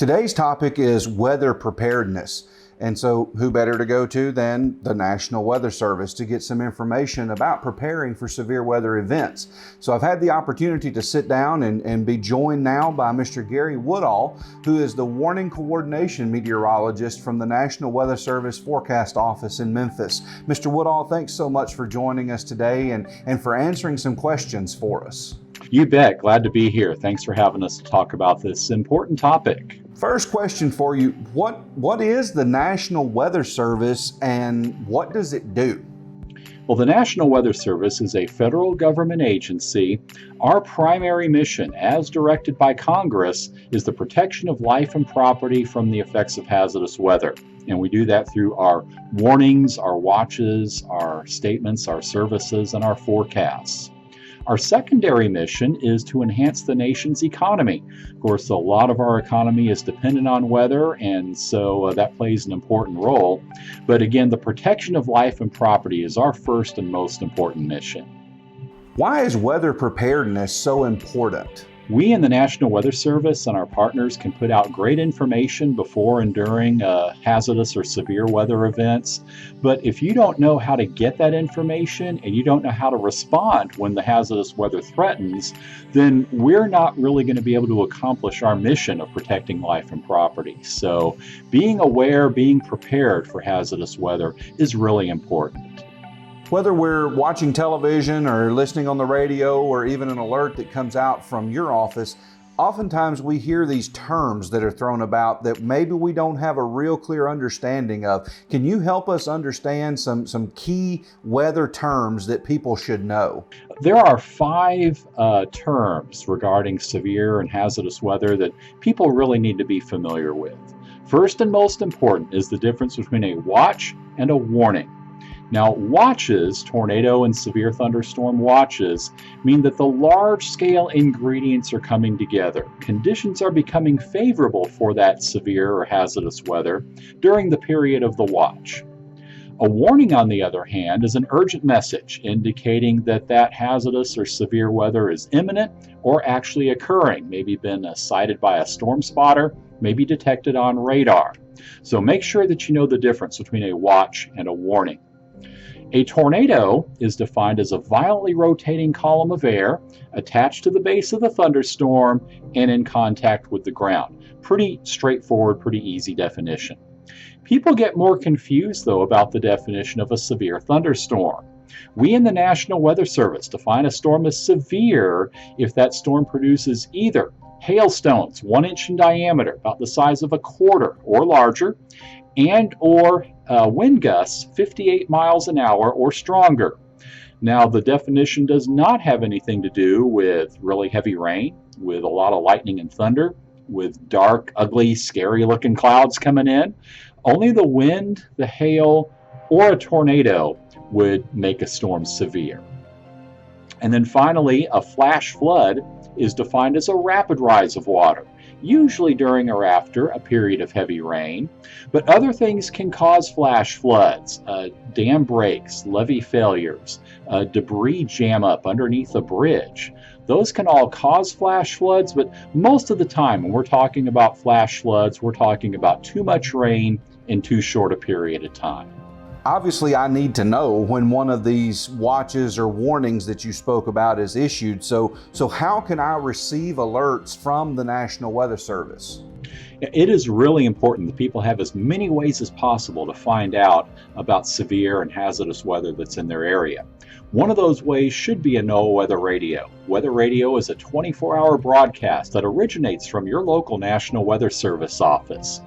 Today's topic is weather preparedness. And so who better to go to than the National Weather Service to get some information about preparing for severe weather events. So I've had the opportunity to sit down and be joined now by Mr. Gary Woodall, who is the Warning Coordination Meteorologist from the National Weather Service Forecast Office in Memphis. Mr. Woodall, thanks so much for joining us today and for answering some questions for us. You bet. Glad to be here. Thanks for having us to talk about this important topic. First question for you, what is the National Weather Service and what does it do? Well, the National Weather Service is a federal government agency. Our primary mission, as directed by Congress, is the protection of life and property from the effects of hazardous weather. And we do that through our warnings, our watches, our statements, our services, and our forecasts. Our secondary mission is to enhance the nation's economy. Of course, a lot of our economy is dependent on weather, and so that plays an important role. But again, the protection of life and property is our first and most important mission. Why is weather preparedness so important? We in the National Weather Service and our partners can put out great information before and during hazardous or severe weather events. But if you don't know how to get that information and you don't know how to respond when the hazardous weather threatens, then we're not really going to be able to accomplish our mission of protecting life and property. So being aware, being prepared for hazardous weather is really important. Whether we're watching television or listening on the radio or even an alert that comes out from your office, oftentimes we hear these terms that are thrown about that maybe we don't have a real clear understanding of. Can you help us understand some key weather terms that people should know? There are 5 terms regarding severe and hazardous weather that people really need to be familiar with. First and most important is the difference between a watch and a warning. Now, watches, tornado and severe thunderstorm watches, mean that the large-scale ingredients are coming together. Conditions are becoming favorable for that severe or hazardous weather during the period of the watch. A warning, on the other hand, is an urgent message indicating that that hazardous or severe weather is imminent or actually occurring, maybe been sighted by a storm spotter, maybe detected on radar. So make sure that you know the difference between a watch and a warning. A tornado is defined as a violently rotating column of air attached to the base of the thunderstorm and in contact with the ground. Pretty straightforward, pretty easy definition. People get more confused, though, about the definition of a severe thunderstorm. We in the National Weather Service define a storm as severe if that storm produces either hailstones 1 inch in diameter, about the size of a quarter or larger, and or wind gusts 58 miles an hour or stronger. Now, the definition does not have anything to do with really heavy rain, with a lot of lightning and thunder, with dark, ugly, scary-looking clouds coming in. Only the wind, the hail, or a tornado would make a storm severe. And then finally, a flash flood is defined as a rapid rise of water, usually during or after a period of heavy rain, but other things can cause flash floods, dam breaks, levee failures, debris jam up underneath a bridge. Those can all cause flash floods, but most of the time when we're talking about flash floods, we're talking about too much rain in too short a period of time. Obviously, I need to know when one of these watches or warnings that you spoke about is issued. So how can I receive alerts from the National Weather Service? It is really important that people have as many ways as possible to find out about severe and hazardous weather that's in their area. One of those ways should be a NOAA Weather Radio. Weather Radio is a 24-hour broadcast that originates from your local National Weather Service office.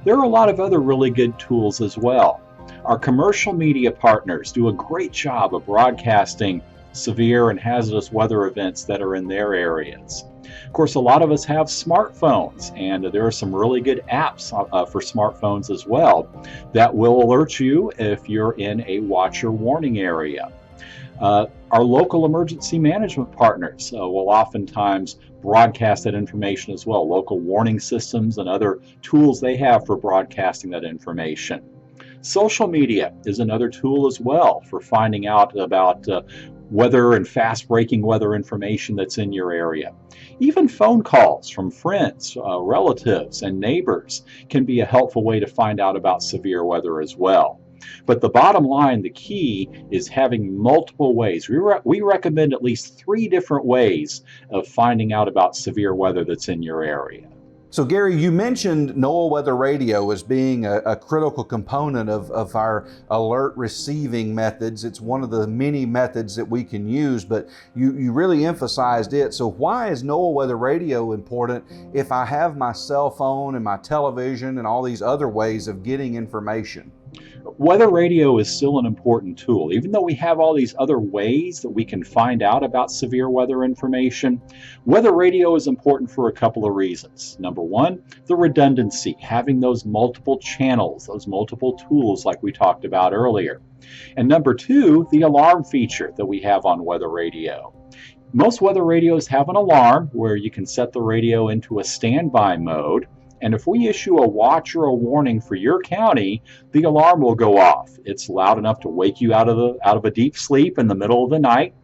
There are a lot of other really good tools as well. Our commercial media partners do a great job of broadcasting severe and hazardous weather events that are in their areas. Of course, a lot of us have smartphones, and there are some really good apps for smartphones as well that will alert you if you're in a watch or warning area. Our local emergency management partners will oftentimes broadcast that information as well, local warning systems and other tools they have for broadcasting that information. Social media is another tool as well for finding out about weather and fast breaking weather information that's in your area. Even phone calls from friends, relatives, and neighbors can be a helpful way to find out about severe weather as well. But the bottom line, the key, is having multiple ways. We recommend at least 3 different ways of finding out about severe weather that's in your area. So Gary, you mentioned NOAA Weather Radio as being a critical component of our alert receiving methods. It's one of the many methods that we can use, but you really emphasized it. So why is NOAA Weather Radio important if I have my cell phone and my television and all these other ways of getting information? Weather radio is still an important tool. Even though we have all these other ways that we can find out about severe weather information, weather radio is important for a couple of reasons. Number one, the redundancy, having those multiple channels, those multiple tools like we talked about earlier. And number two, the alarm feature that we have on weather radio. Most weather radios have an alarm where you can set the radio into a standby mode. And if we issue a watch or a warning for your county, the alarm will go off. It's loud enough to wake you out of a deep sleep in the middle of the night.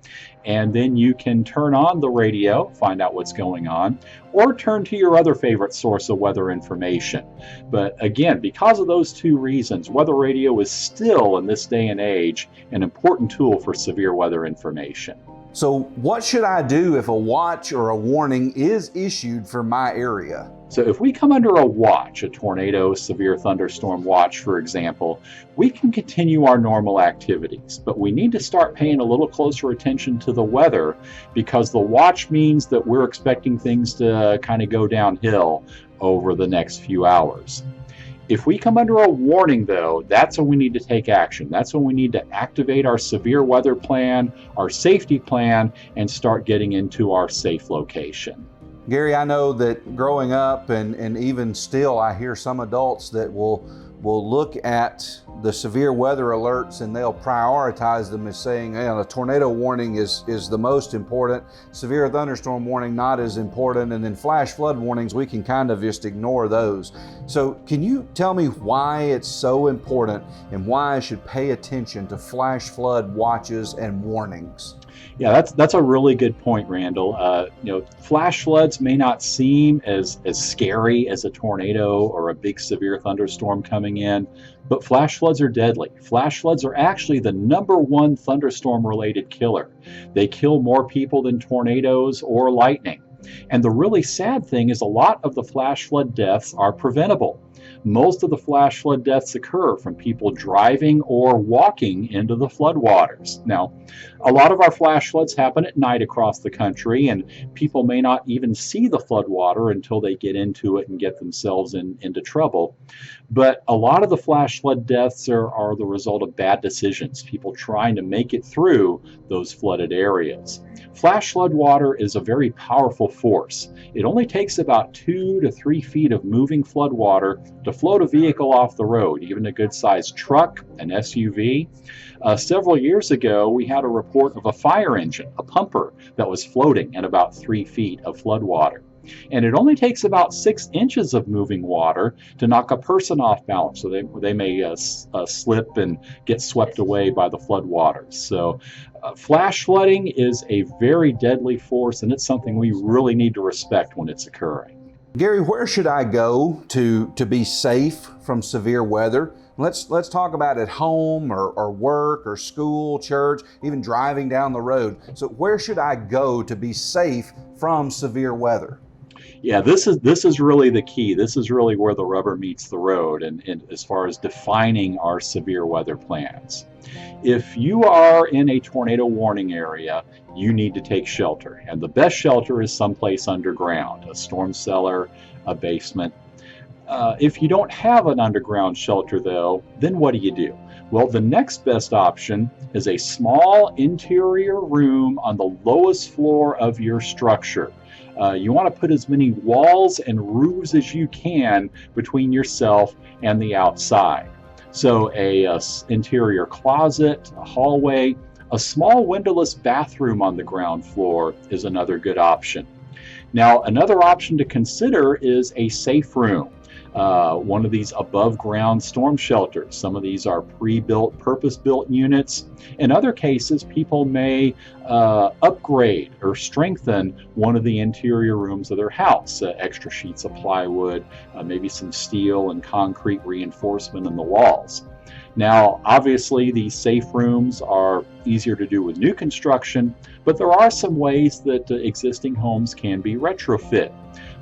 And then you can turn on the radio, find out what's going on, or turn to your other favorite source of weather information. But again, because of those 2 reasons, weather radio is still, in this day and age, an important tool for severe weather information. So what should I do if a watch or a warning is issued for my area? So if we come under a watch, a tornado, severe thunderstorm watch, for example, we can continue our normal activities, but we need to start paying a little closer attention to the weather, because the watch means that we're expecting things to kind of go downhill over the next few hours. If we come under a warning, though, that's when we need to take action. That's when we need to activate our severe weather plan, our safety plan, and start getting into our safe location. Gary, I know that growing up and even still, I hear some adults that will look at the severe weather alerts and they'll prioritize them as saying, hey, a tornado warning is the most important, severe thunderstorm warning not as important, and then flash flood warnings, we can kind of just ignore those. So can you tell me why it's so important and why I should pay attention to flash flood watches and warnings? Yeah, that's a really good point, Randall. Flash floods may not seem as scary as a tornado or a big severe thunderstorm coming in, but flash floods are deadly. Flash floods are actually the #1 thunderstorm-related killer. They kill more people than tornadoes or lightning. And the really sad thing is a lot of the flash flood deaths are preventable. Most of the flash flood deaths occur from people driving or walking into the floodwaters. Now, a lot of our flash floods happen at night across the country, and people may not even see the floodwater until they get into it and get themselves into trouble. But a lot of the flash flood deaths are the result of bad decisions, people trying to make it through those flooded areas. Flash flood water is a very powerful force. It only takes about 2 to 3 feet of moving flood water to float a vehicle off the road, even a good-sized truck, an SUV. Several years ago, we had a report of a fire engine, a pumper, that was floating in about 3 feet of flood water. And it only takes about 6 inches of moving water to knock a person off balance, so they may slip and get swept away by the flood waters. So flash flooding is a very deadly force, and it's something we really need to respect when it's occurring. Gary, where should I go to be safe from severe weather? Let's talk about at home or work or school, church, even driving down the road. So where should I go to be safe from severe weather? Yeah, this is really the key. This is really where the rubber meets the road, and as far as defining our severe weather plans. If you are in a tornado warning area, you need to take shelter, and the best shelter is someplace underground, a storm cellar, a basement. If you don't have an underground shelter, though, then what do? Well, the next best option is a small interior room on the lowest floor of your structure. You want to put as many walls and roofs as you can between yourself and the outside. So a interior closet, a hallway, a small windowless bathroom on the ground floor is another good option. Now, another option to consider is a safe room. one of these above ground storm shelters. Some of these are pre-built, purpose-built units. In other cases, people may upgrade or strengthen one of the interior rooms of their house, extra sheets of plywood, maybe some steel and concrete reinforcement in the walls. Now, obviously, these safe rooms are easier to do with new construction, but there are some ways that existing homes can be retrofit.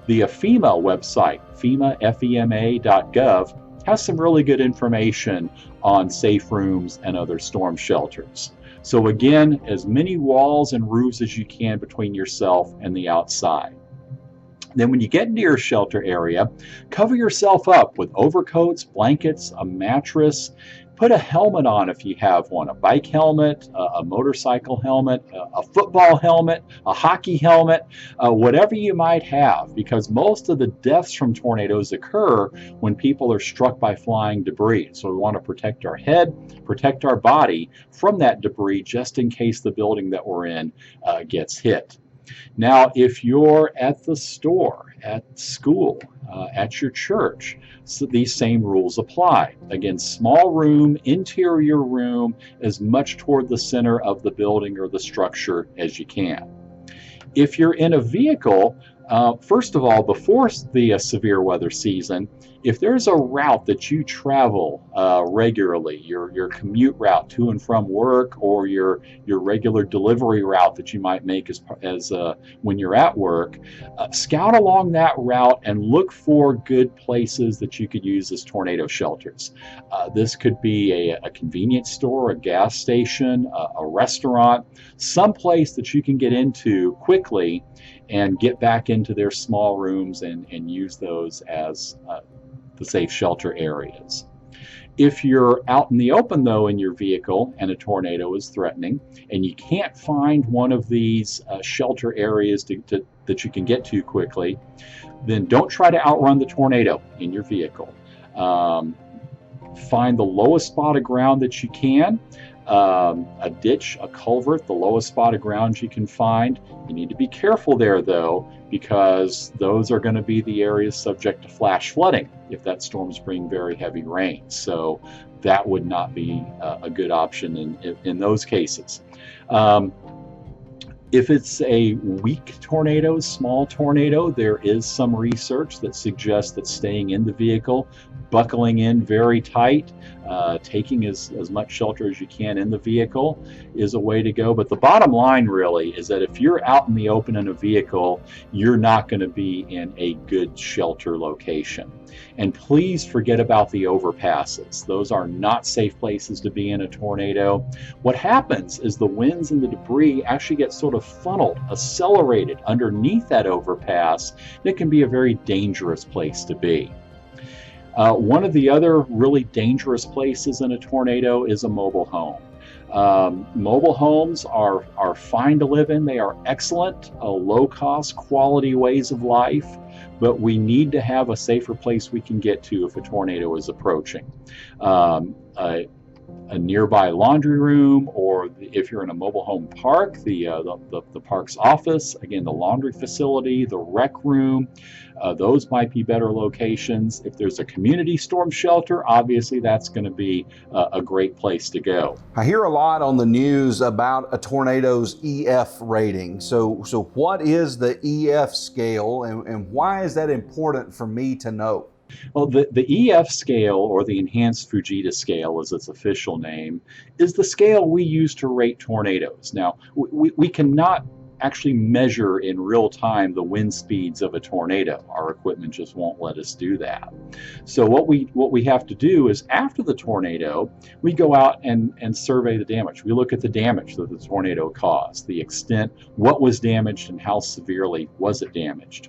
The FEMA website, FEMA.gov, has some really good information on safe rooms and other storm shelters. So again, as many walls and roofs as you can between yourself and the outside. Then when you get into your shelter area, cover yourself up with overcoats, blankets, a mattress. Put a helmet on if you have one, a bike helmet, a motorcycle helmet, a football helmet, a hockey helmet, whatever you might have, because most of the deaths from tornadoes occur when people are struck by flying debris. So we want to protect our head, protect our body from that debris just in case the building that we're in gets hit. Now, if you're at the store, at school, at your church, so these same rules apply. Again, small room, interior room, as much toward the center of the building or the structure as you can. If you're in a vehicle, first of all, before the severe weather season, if there's a route that you travel regularly, your commute route to and from work, or your regular delivery route that you might make as when you're at work, scout along that route and look for good places that you could use as tornado shelters. This could be a convenience store, a gas station, a restaurant, some place that you can get into quickly and get back into their small rooms and use those as the safe shelter areas. If you're out in the open, though, in your vehicle and a tornado is threatening, and you can't find one of these shelter areas that you can get to quickly, then don't try to outrun the tornado in your vehicle. Find the lowest spot of ground that you can, a ditch, a culvert, the lowest spot of ground you can find. You need to be careful there, though, because those are going to be the areas subject to flash flooding if that storms bring very heavy rain. So that would not be a good option in those cases. If it's a weak tornado, small tornado, there is some research that suggests that staying in the vehicle, buckling in very tight, taking as much shelter as you can in the vehicle is a way to go. But the bottom line really is that if you're out in the open in a vehicle, you're not going to be in a good shelter location. And please forget about the overpasses. Those are not safe places to be in a tornado. What happens is the winds and the debris actually get sort of funneled, accelerated underneath that overpass. It can be a very dangerous place to be. One of the other really dangerous places in a tornado is a mobile home. Mobile homes are fine to live in. They are excellent, low-cost, quality ways of life, but we need to have a safer place we can get to if a tornado is approaching. A nearby laundry room, or if you're in a mobile home park, the park's office, again, the laundry facility, the rec room, those might be better locations. If there's a community storm shelter, obviously that's going to be a great place to go. I hear a lot on the news about a tornado's EF rating. So what is the EF scale, and why is that important for me to know? Well, the EF scale, or the Enhanced Fujita scale as its official name, is the scale we use to rate tornadoes. Now, we cannot actually measure in real time the wind speeds of a tornado. Our equipment just won't let us do that. So what we have to do is, after the tornado, we go out and survey the damage. We look at the damage that the tornado caused, the extent, what was damaged, and how severely was it damaged.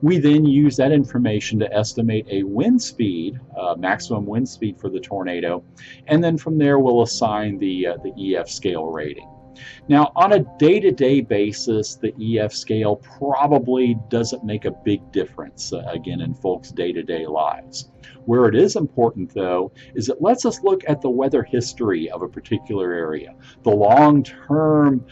We then use that information to estimate a wind speed, maximum wind speed for the tornado, and then from there we'll assign the EF scale rating. Now, on a day-to-day basis, the EF scale probably doesn't make a big difference, again, in folks' day-to-day lives. Where it is important, though, is it lets us look at the weather history of a particular area, the long-term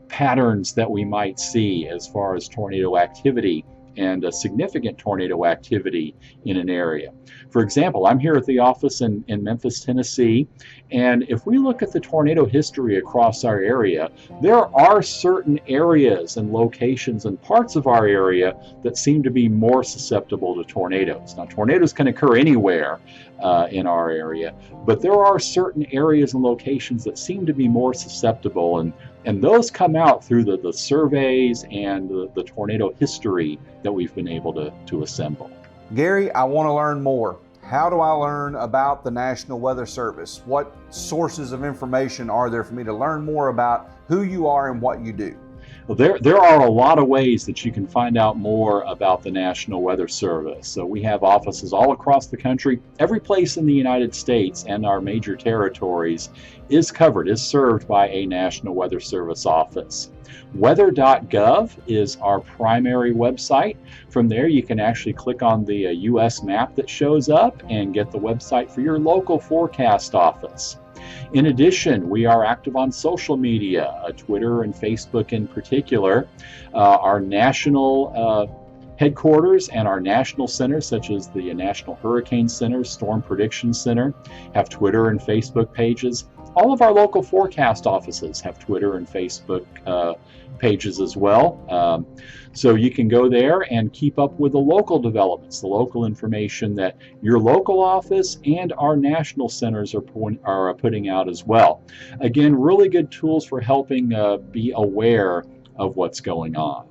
patterns that we might see as far as tornado activity and a significant tornado activity in an area. For example, I'm here at the office in Memphis, Tennessee, and if we look at the tornado history across our area, there are certain areas and locations and parts of our area that seem to be more susceptible to tornadoes. Now, tornadoes can occur anywhere in our area, but there are certain areas and locations that seem to be more susceptible, and those come out through the surveys and the tornado history that we've been able to assemble. Gary, I want to learn more. How do I learn about the National Weather Service? What sources of information are there for me to learn more about who you are and what you do? Well, there are a lot of ways that you can find out more about the National Weather Service. So we have offices all across the country. Every place in the United States and our major territories is served by a National Weather Service office. Weather.gov is our primary website. From there, you can actually click on the U.S. map that shows up and get the website for your local forecast office. In addition, we are active on social media, Twitter and Facebook in particular. Our national headquarters and our national centers, such as the National Hurricane Center, Storm Prediction Center, have Twitter and Facebook pages. All of our local forecast offices have Twitter and Facebook pages as well. So you can go there and keep up with the local developments, the local information that your local office and our national centers are putting out as well. Again, really good tools for helping be aware of what's going on.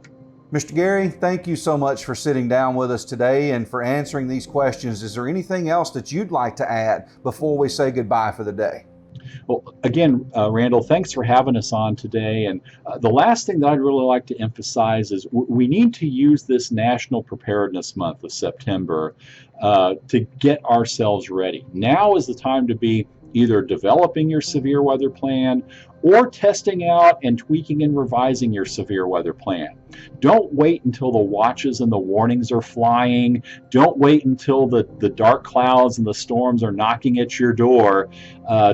Mr. Gary, thank you so much for sitting down with us today and for answering these questions. Is there anything else that you'd like to add before we say goodbye for the day? Well, again, Randall, thanks for having us on today. And the last thing that I'd really like to emphasize is we need to use this National Preparedness Month of September to get ourselves ready. Now is the time to be either developing your severe weather plan or testing out and tweaking and revising your severe weather plan. Don't wait until the watches and the warnings are flying. Don't wait until the dark clouds and the storms are knocking at your door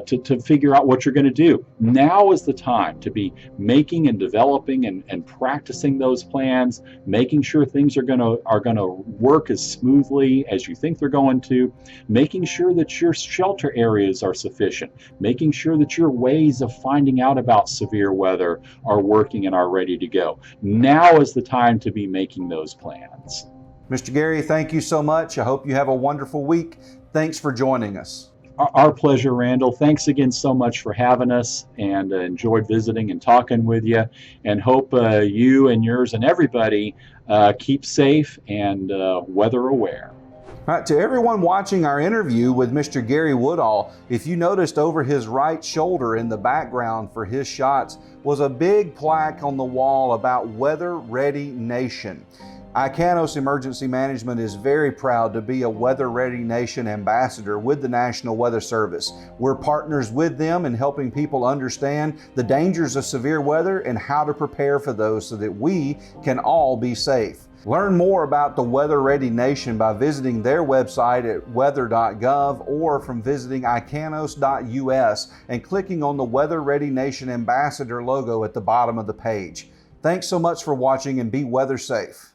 to figure out what you're going to do. Now is the time to be making and developing and practicing those plans, making sure things are going to work as smoothly as you think they're going to, making sure that your shelter areas are sufficient, making sure that your ways of finding out about severe weather are working and are ready to go. Now is the time to be making those plans. Mr. Gary, thank you so much. I hope you have a wonderful week. Thanks for joining us. Our pleasure, Randall. Thanks again so much for having us, and enjoyed visiting and talking with you, and hope you and yours and everybody keep safe and weather aware. All right, to everyone watching our interview with Mr. Gary Woodall, if you noticed over his right shoulder in the background for his shots was a big plaque on the wall about Weather Ready Nation. Ikanos Emergency Management is very proud to be a Weather Ready Nation ambassador with the National Weather Service. We're partners with them in helping people understand the dangers of severe weather and how to prepare for those so that we can all be safe. Learn more about the Weather Ready Nation by visiting their website at weather.gov or from visiting ikanos.us and clicking on the Weather Ready Nation Ambassador logo at the bottom of the page. Thanks so much for watching, and be weather safe.